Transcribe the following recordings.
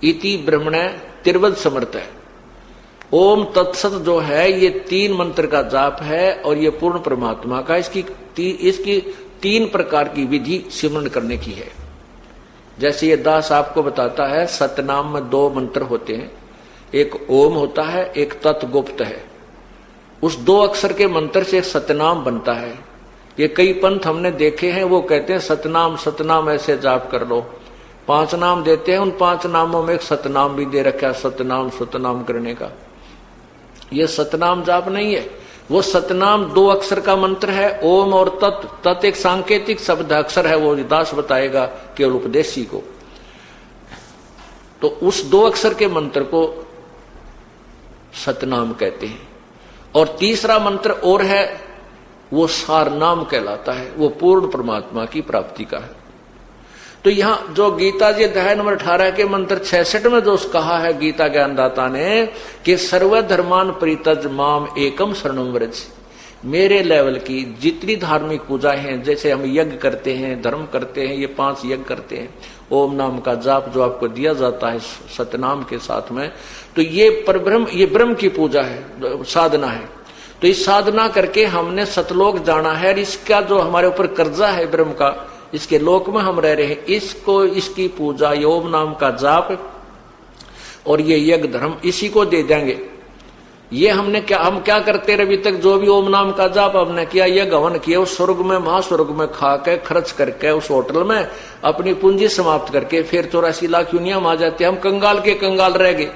इति ब्रह्मणे तिरवद समर्थ है। ओम तत्सत जो है ये 3 मंत्र का जाप है और ये पूर्ण परमात्मा का इसकी 3 प्रकार की विधि सिमरण करने की है। जैसे ये दास आपको बताता है सतनाम में 2 मंत्र होते हैं, एक ओम होता है, एक तत्गुप्त है। उस 2 अक्षर के मंत्र से सतनाम बनता है। ये कई पंथ हमने देखे हैं, वो कहते हैं सतनाम सतनाम ऐसे जाप कर लो, 5 नाम देते हैं, उन 5 नामों में एक सतनाम भी दे रखा है, सतनाम सतनाम करने का। ये सतनाम जाप नहीं है, वो सतनाम 2 अक्षर का मंत्र है, ओम और तत्। तत् एक सांकेतिक शब्द अक्षर है, वो दास बताएगा केवल उपदेशी को। तो उस 2 अक्षर के मंत्र को सतनाम कहते हैं। और तीसरा मंत्र और है, वो सारनाम कहलाता है, वो पूर्ण परमात्मा की प्राप्ति का है। तो यहां जो गीता जी अध्याय नंबर 18 के मंत्र 66 में जो कहा है गीता ज्ञानदाता ने कि सर्वधर्मान परित्यज माम एकम शरणम व्रज, मेरे लेवल की जितनी धार्मिक पूजा हैं, जैसे हम यज्ञ करते हैं, धर्म करते हैं, ये 5 यज्ञ करते हैं, ओम नाम का जाप जो आपको दिया जाता है सतनाम के साथ में, तो ये परब्रह्म, ये ब्रह्म की पूजा है, साधना है। तो इस साधना करके हमने सतलोक जाना है, और इसका जो हमारे ऊपर कर्जा है ब्रह्म का, इसके लोक में हम रह रहे हैं, इसको, इसकी पूजा ओम नाम का जाप और ये यज्ञ धर्म इसी को दे देंगे। ये हम क्या करते रहे अभी तक, जो भी ओम नाम का जाप हमने किया, यज्ञ हवन किया, उस स्वर्ग में महास्वर्ग में खा के खर्च करके उस होटल में अपनी पूंजी समाप्त करके फिर 84 लाख यूनिया में आ जाते, हम कंगाल के कंगाल रह गए।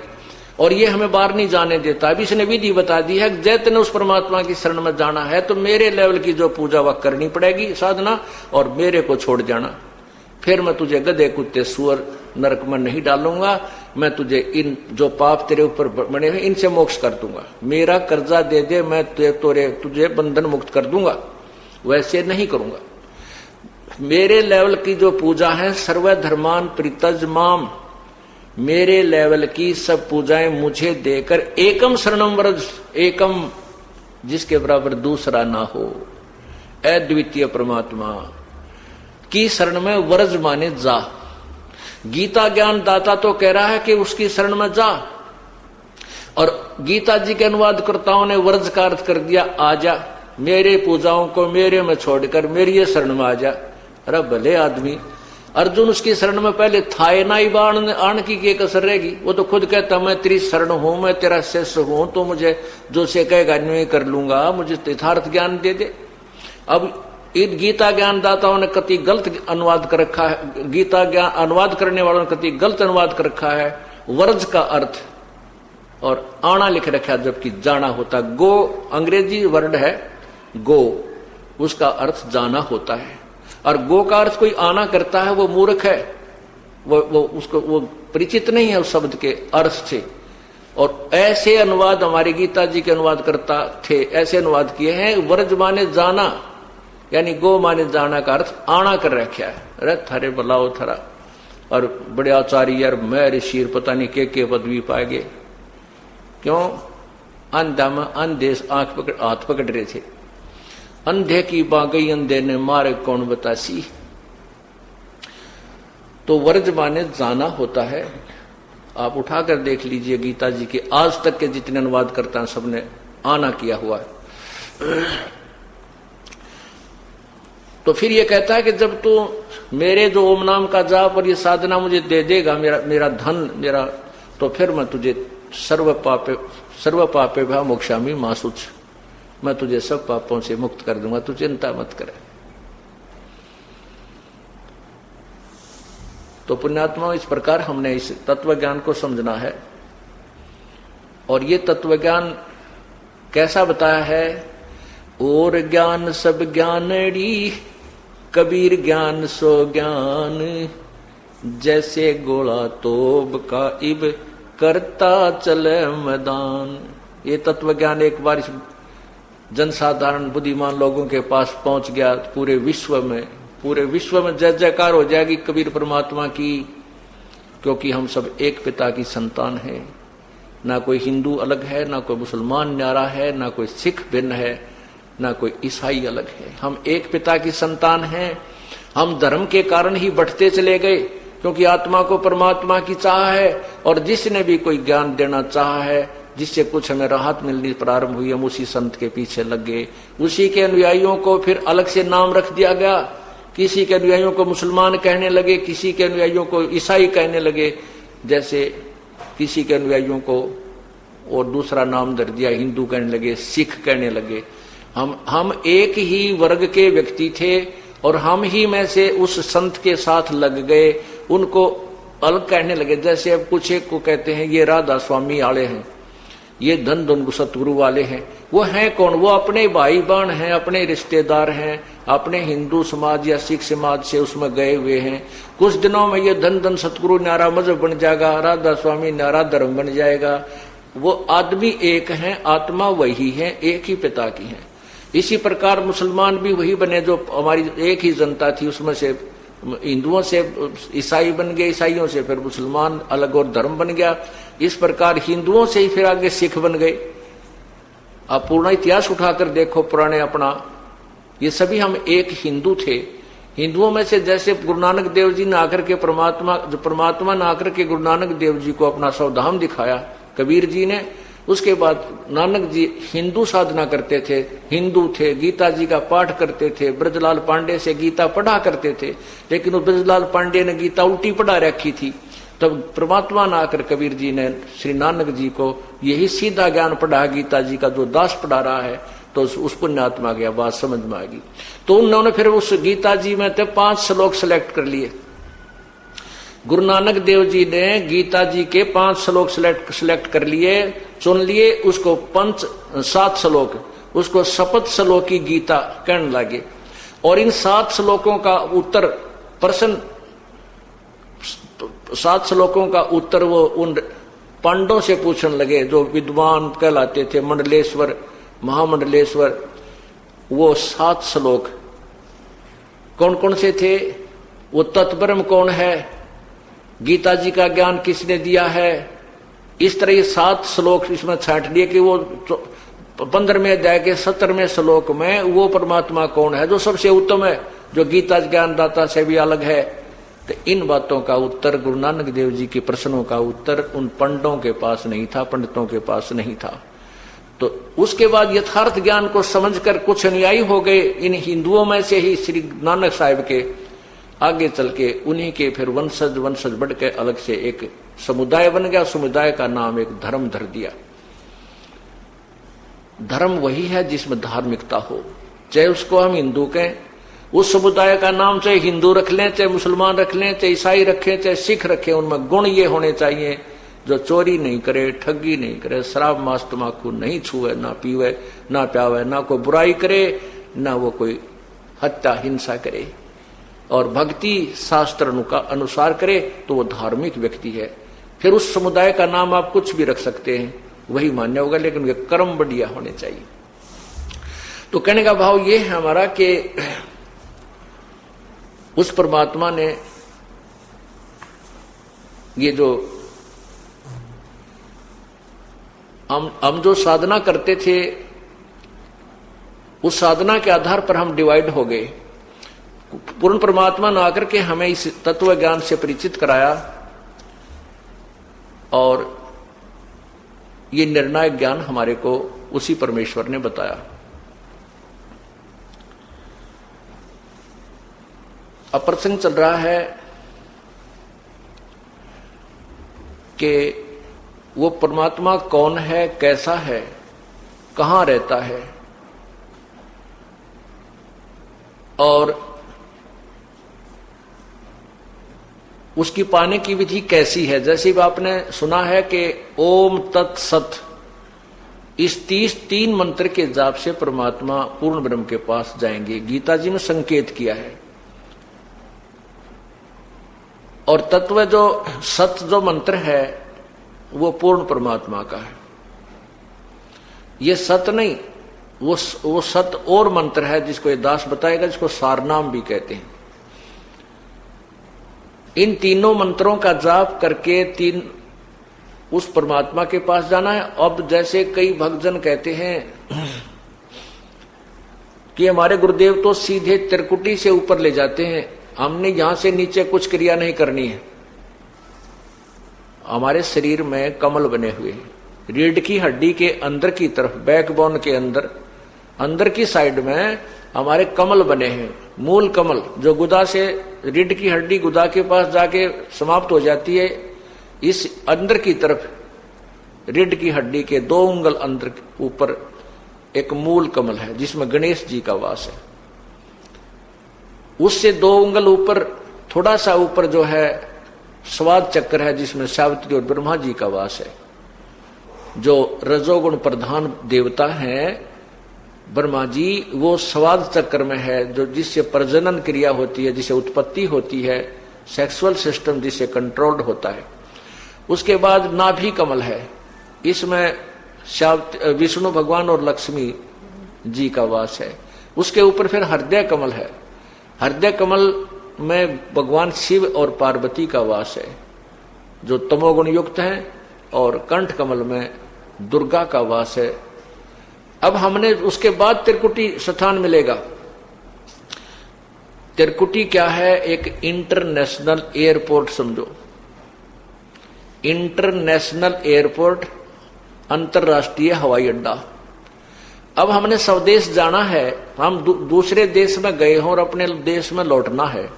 और ये हमें बाहर नहीं जाने देता। अभी इसने विधि बता दी है, जैतने उस परमात्मा की शरण में जाना है तो मेरे लेवल की जो पूजा वह करनी पड़ेगी साधना, और मेरे को छोड़ जाना। फिर मैं तुझे गधे कुत्ते सुअर नरक में नहीं डालूंगा, मैं तुझे इन जो पाप तेरे ऊपर बने हुए इनसे मोक्ष कर दूंगा, मेरा कर्जा दे दे, मैं तुझे बंधन मुक्त कर दूंगा, वैसे नहीं करूंगा। मेरे लेवल की जो पूजा है सर्वधर्मान परित्यज माम, मेरे लेवल की सब पूजाएं मुझे देकर एकम शरणम व्रज, एकम जिसके बराबर दूसरा ना हो, अद्वितीय परमात्मा की शरण में व्रज माने जा। गीता ज्ञान दाता तो कह रहा है कि उसकी शरण में जा, और गीता जी के अनुवादकर्ताओं ने व्रज का अर्थ कर दिया आजा, मेरे पूजाओं को मेरे में छोड़कर मेरी ये शरण में आजा। अरे भले आदमी, अर्जुन उसकी शरण में पहले था ना ही बाण आण की कसर रहेगी। वो तो खुद कहता मैं तेरी शरण हूं, मैं तेरा शिष्य हूं, तो मुझे जो से कहेगा नहीं कर लूंगा, मुझे यथार्थ ज्ञान दे दे। अब इन गीता ज्ञानदाताओं ने कति गलत अनुवाद कर रखा है, गीता ज्ञान अनुवाद करने वालों ने कति गलत अनुवाद कर रखा है। वर्ज का अर्थ और आना लिख रखा है, जबकि जाना होता। गो अंग्रेजी वर्ड है गो, उसका अर्थ जाना होता है, और गो का अर्थ कोई आना करता है वो मूर्ख है, वो परिचित नहीं है उस शब्द के अर्थ से। और ऐसे अनुवाद हमारे गीता जी के अनुवाद करता थे, ऐसे अनुवाद किए हैं। वर्ज माने जाना, यानी गो माने जाना का अर्थ आना कर रखा है। अरे थारे बलाओ थरा, और बड़े आचार्य यार मैं ऋषि पता नहीं के पदवी पाएंगे, क्यों? अंधा में अंधे आंख पकड़ हाथ पकड़ रहे थे, अंधे की बागई अंधे ने मारे कौन बतासी। तो वर्ज माने जाना होता है। आप उठाकर देख लीजिए गीता जी के आज तक के जितने अनुवाद करता है सबने आना किया हुआ है। तो फिर ये कहता है कि जब तू मेरे जो ओम नाम का जाप और ये साधना मुझे दे देगा, मेरा धन मेरा, तो फिर मैं तुझे सर्व पापे भा मोक्षामि मां शुच, मैं तुझे सब पापों से मुक्त कर दूंगा, तू चिंता मत करे। तो पुण्यात्मा, इस प्रकार हमने इस तत्व ज्ञान को समझना है। और ये तत्व ज्ञान कैसा बताया है? और ज्ञान सब ज्ञानड़ी, कबीर ज्ञान सो ज्ञान, जैसे गोला तोब का इब करता चले मैदान। ये तत्व ज्ञान एक बार जनसाधारण बुद्धिमान लोगों के पास पहुंच गया, पूरे विश्व में जय जयकार हो जाएगी कबीर परमात्मा की, क्योंकि हम सब एक पिता की संतान हैं। ना कोई हिंदू अलग है, ना कोई मुसलमान न्यारा है, ना कोई सिख भिन्न है, ना कोई ईसाई अलग है। हम एक पिता की संतान हैं। हम धर्म के कारण ही बढ़ते चले गए, क्योंकि आत्मा को परमात्मा की चाह है, और जिसने भी कोई ज्ञान देना चाहा है, जिससे कुछ हमें राहत मिलनी प्रारंभ हुई, हम उसी संत के पीछे लग गए। उसी के अनुयायियों को फिर अलग से नाम रख दिया गया। किसी के अनुयायियों को मुसलमान कहने लगे, किसी के अनुयायियों को ईसाई कहने लगे, जैसे किसी के अनुयायियों को और दूसरा नाम दे दिया, हिंदू कहने लगे, सिख कहने लगे। हम एक ही वर्ग के व्यक्ति थे और हम ही में से उस संत के साथ लग गए, उनको अलग कहने लगे। जैसे अब कुछ एक को कहते हैं ये राधा स्वामी वाले हैं, ये धन धन सतगुरु वाले हैं। वो हैं कौन? वो अपने भाई बहन हैं, अपने रिश्तेदार हैं, अपने हिंदू समाज या सिख समाज से उसमें गए हुए हैं। कुछ दिनों में ये धन धन सतगुरु न्यारा मजहब बन जाएगा, राधा स्वामी न्यारा धर्म बन जाएगा। वो आदमी एक है, आत्मा वही है, एक ही पिता की है। इसी प्रकार मुसलमान भी वही बने जो हमारी एक ही जनता थी, उसमें से हिंदुओं से ईसाई बन गए, ईसाइयों से फिर मुसलमान अलग और धर्म बन गया। इस प्रकार हिंदुओं से ही फिर आगे सिख बन गए। आप पूर्ण इतिहास उठाकर देखो पुराने अपना, ये सभी हम एक हिंदू थे। हिंदुओं में से जैसे गुरु नानक देव जी ने आकर के परमात्मा ने आकर के गुरु नानक देव जी को अपना स्वधाम दिखाया, कबीर जी ने। उसके बाद नानक जी हिंदू साधना करते थे, हिंदू थे, गीता जी का पाठ करते थे, ब्रजलाल पांडे से गीता पढ़ा करते थे। लेकिन ब्रजलाल पांडे ने गीता उल्टी पढ़ा रखी थी। तब परमात्मा ने आकर कबीर जी ने श्री नानक जी को यही सीधा ज्ञान पढ़ा, गीता जी का जो दास पढ़ा रहा है, तो उस पुण्यात्मा की बात समझ में आ गई। तो उन्होंने फिर उस गीता जी में 5 श्लोक सेलेक्ट कर लिए। गुरु नानक देव जी ने गीता जी के 5 श्लोक सिलेक्ट कर लिए, चुन लिए। उसको 7 श्लोक, उसको शपथ श्लोक की गीता कहने लगे। और इन 7 श्लोकों का उत्तर प्रश्न, 7 श्लोकों का उत्तर वो उन पांडवों से पूछने लगे जो विद्वान कहलाते थे, मंडलेश्वर, महामंडलेश्वर। वो 7 श्लोक कौन कौन से थे? वो तत्ब्रह्म कौन है, गीता जी का ज्ञान किसने दिया है, इस तरह ये 7 श्लोक इसमें छांट लिए कि वो 15वें अध्याय के 17वें श्लोक में वो परमात्मा कौन है जो सबसे उत्तम है, जो गीता ज्ञानदाता से भी अलग है। तो इन बातों का उत्तर, गुरु नानक देव जी के प्रश्नों का उत्तर उन पंडितों के पास नहीं था, पंडितों के पास नहीं था। तो उसके बाद यथार्थ ज्ञान को समझकर कुछ अनुयायी हो गए इन हिंदुओं में से ही श्री नानक साहिब के। आगे चल के उन्हीं के फिर वंशज बढ़ के अलग से एक समुदाय बन गया। समुदाय का नाम एक धर्म धर दिया। धर्म वही है जिसमें धार्मिकता हो, चाहे उसको हम हिंदू कहें, उस समुदाय का नाम चाहे हिंदू रख लें, चाहे मुसलमान रख लें, चाहे ईसाई रखें, चाहे सिख रखें, उनमें गुण ये होने चाहिए जो चोरी नहीं करे, ठगी नहीं करे, शराब मांस तम्बाकू नहीं छुए, ना पीवे, ना प्यावे, ना कोई बुराई करे, ना वो कोई हत्या हिंसा करे, और भक्ति शास्त्र का अनुसार करे, तो वो धार्मिक व्यक्ति है। फिर उस समुदाय का नाम आप कुछ भी रख सकते हैं, वही मान्य होगा, लेकिन उनके कर्म बढ़िया होने चाहिए। तो कहने का भाव ये है हमारा कि उस परमात्मा ने ये जो हम जो साधना करते थे, उस साधना के आधार पर हम डिवाइड हो गए। पूर्ण परमात्मा ने आकर के हमें इस तत्व ज्ञान से परिचित कराया, और ये निर्णायक ज्ञान हमारे को उसी परमेश्वर ने बताया। अब प्रसंग चल रहा है कि वो परमात्मा कौन है, कैसा है, कहां रहता है, और उसकी पाने की विधि कैसी है। जैसे भी आपने सुना है कि ओम तत्सत, इस 3 मंत्र के जाप से परमात्मा पूर्ण ब्रह्म के पास जाएंगे, गीता जी ने संकेत किया है। और तत्व जो सत जो मंत्र है वो पूर्ण परमात्मा का है। ये सत नहीं, वो सत और मंत्र है जिसको ये दास बताएगा, जिसको सारनाम भी कहते हैं। इन तीनों मंत्रों का जाप करके उस परमात्मा के पास जाना है। अब जैसे कई भक्तजन कहते हैं कि हमारे गुरुदेव तो सीधे त्रिकुटी से ऊपर ले जाते हैं, हमने यहां से नीचे कुछ क्रिया नहीं करनी है, हमारे शरीर में कमल बने हुए हैं। रीढ़ की हड्डी के अंदर की तरफ, बैकबोन के अंदर अंदर की साइड में हमारे कमल बने हैं, मूल कमल, जो गुदा से, रीढ़ की हड्डी गुदा के पास जाके समाप्त हो जाती है। इस अंदर की तरफ रीढ़ की हड्डी के 2 उंगल अंदर ऊपर एक मूल कमल है जिसमें गणेश जी का वास है। उससे 2 उंगल ऊपर, थोड़ा सा ऊपर जो है स्वाद चक्र है जिसमें सावित्री और ब्रह्मा जी का वास है। जो रजोगुण प्रधान देवता हैं ब्रह्मा जी, वो स्वाद चक्र में है, जो जिससे प्रजनन क्रिया होती है, जिससे उत्पत्ति होती है, सेक्सुअल सिस्टम जिससे कंट्रोल्ड होता है। उसके बाद नाभि कमल है, इसमें विष्णु भगवान और लक्ष्मी जी का वास है। उसके ऊपर फिर हृदय कमल है, हृदय कमल में भगवान शिव और पार्वती का वास है जो तमोगुण युक्त है, और कंठ कमल में दुर्गा का वास है। अब हमने उसके बाद त्रिकुटी स्थान मिलेगा। त्रिकुटी क्या है? एक इंटरनेशनल एयरपोर्ट समझो, इंटरनेशनल एयरपोर्ट, अंतरराष्ट्रीय हवाई अड्डा। अब हमने स्वदेश जाना है, हम दूसरे देश में गए हों और अपने देश में लौटना है,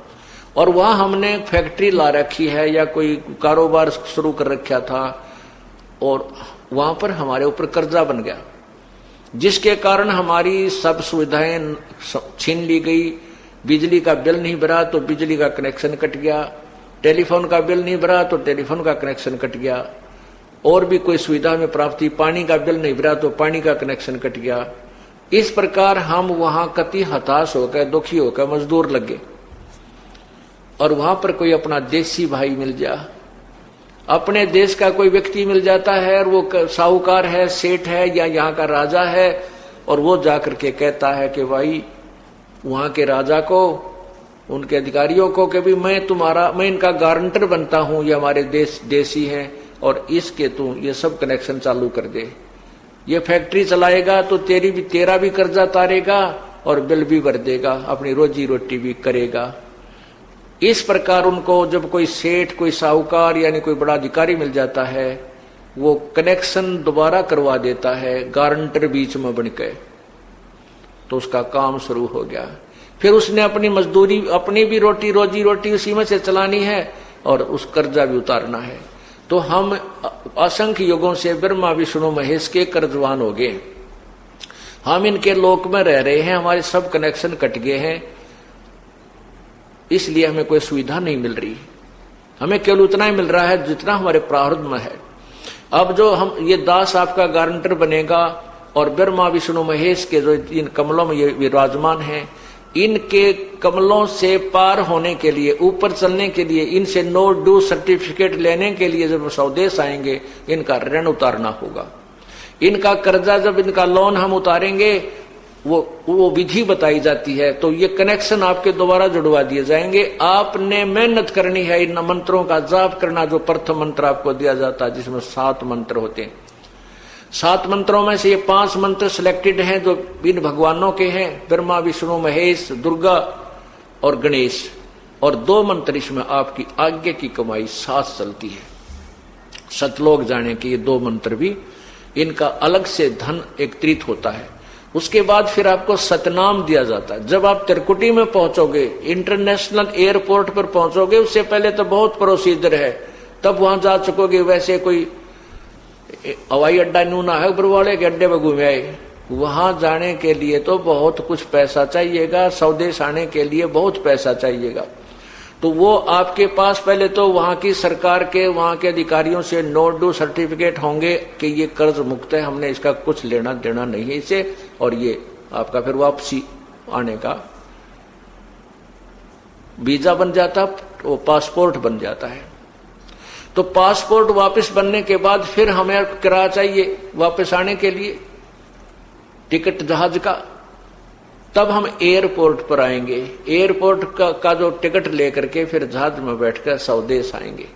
और वहां हमने फैक्ट्री ला रखी है या कोई कारोबार शुरू कर रखा था, और वहां पर हमारे ऊपर कर्जा बन गया, जिसके कारण हमारी सब सुविधाएं छीन ली गई। बिजली का बिल नहीं भरा तो बिजली का कनेक्शन कट गया, टेलीफोन का बिल नहीं भरा तो टेलीफोन का कनेक्शन कट गया, और भी कोई सुविधा में प्राप्ति, पानी का बिल नहीं भरा तो पानी का कनेक्शन कट गया। इस प्रकार हम वहां कति हताश होकर, दुखी होकर मजदूर लगे, और वहां पर कोई अपना देसी भाई मिल जा, अपने देश का कोई व्यक्ति मिल जाता है, और वो साहूकार है, सेठ है, या यहाँ का राजा है, और वो जाकर के कहता है कि भाई वहां के राजा को, उनके अधिकारियों को कि भी मैं इनका गारंटर बनता हूं, ये हमारे देसी हैं, और इसके तू ये सब कनेक्शन चालू कर दे, ये फैक्ट्री चलाएगा तो तेरा भी कर्जा तारेगा और बिल भी भर देगा, अपनी रोजी रोटी भी करेगा। इस प्रकार उनको जब कोई सेठ, कोई साहूकार यानी कोई बड़ा अधिकारी मिल जाता है, वो कनेक्शन दोबारा करवा देता है गारंटर बीच में बनके, तो उसका काम शुरू हो गया। फिर उसने अपनी मजदूरी, अपनी भी रोजी रोटी उसी में से चलानी है, और उस कर्जा भी उतारना है। तो हम असंख्य युगों से ब्रह्मा विष्णु महेश के कर्जवान हो गए। हम इनके लोक में रह रहे हैं, हमारे सब कनेक्शन कट गए हैं, इसलिए हमें कोई सुविधा नहीं मिल रही। हमें केवल उतना ही मिल रहा है जितना हमारे प्रारब्ध में है। अब जो हम ये दास आपका गारंटर बनेगा, और ब्रह्मा विष्णु महेश के जो इन कमलों में ये विराजमान हैं, इनके कमलों से पार होने के लिए, ऊपर चलने के लिए, इनसे नो ड्यू सर्टिफिकेट लेने के लिए जब स्वदेश आएंगे, इनका ऋण उतारना होगा। इनका कर्जा, जब इनका लोन हम उतारेंगे, वो विधि बताई जाती है, तो ये कनेक्शन आपके दोबारा जुड़वा दिए जाएंगे। आपने मेहनत करनी है, इन मंत्रों का जाप करना, जो प्रथम मंत्र आपको दिया जाता है, जिसमें 7 मंत्र होते हैं। 7 मंत्रों में से ये 5 मंत्र सिलेक्टेड हैं जो इन भगवानों के हैं, ब्रह्मा विष्णु महेश, दुर्गा और गणेश, और 2 मंत्र इसमें आपकी आज्ञा की कमाई साथ चलती है। सतलोक जाने के ये 2 मंत्र भी, इनका अलग से धन एकत्रित होता है। उसके बाद फिर आपको सतनाम दिया जाता है। जब आप त्रिकुटी में पहुंचोगे, इंटरनेशनल एयरपोर्ट पर पहुंचोगे, उससे पहले तो बहुत प्रोसीजर है, तब वहां जा चुकोगे। वैसे कोई हवाई अड्डा नूना है, ऊपर वाले के अड्डे में घूमे आए, वहां जाने के लिए तो बहुत कुछ पैसा चाहिएगा, स्वदेश आने के लिए बहुत पैसा चाहिएगा। तो वो आपके पास पहले तो वहां की सरकार के, वहां के अधिकारियों से नो ड्यू सर्टिफिकेट होंगे कि ये कर्ज मुक्त है, हमने इसका कुछ लेना देना नहीं है इसे, और ये आपका फिर वापसी आने का वीजा बन जाता, वो पासपोर्ट बन जाता है। तो पासपोर्ट वापस बनने के बाद फिर हमें किराया चाहिए वापस आने के लिए, टिकट जहाज का। तब हम एयरपोर्ट पर आएंगे, एयरपोर्ट का जो टिकट लेकर के फिर जहाज में बैठकर स्वदेश आएंगे।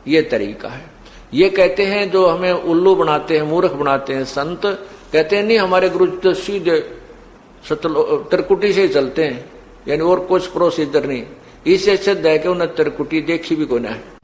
ये तरीका है। ये कहते हैं जो हमें उल्लू बनाते हैं, मूर्ख बनाते हैं संत, कहते हैं नहीं हमारे गुरु तो सीधे त्रिकुटी से ही चलते हैं, यानी और कुछ प्रोसीजर नहीं। इससे सिद्ध है कि उन्हें त्रिकुटी देखी भी कोई ना है।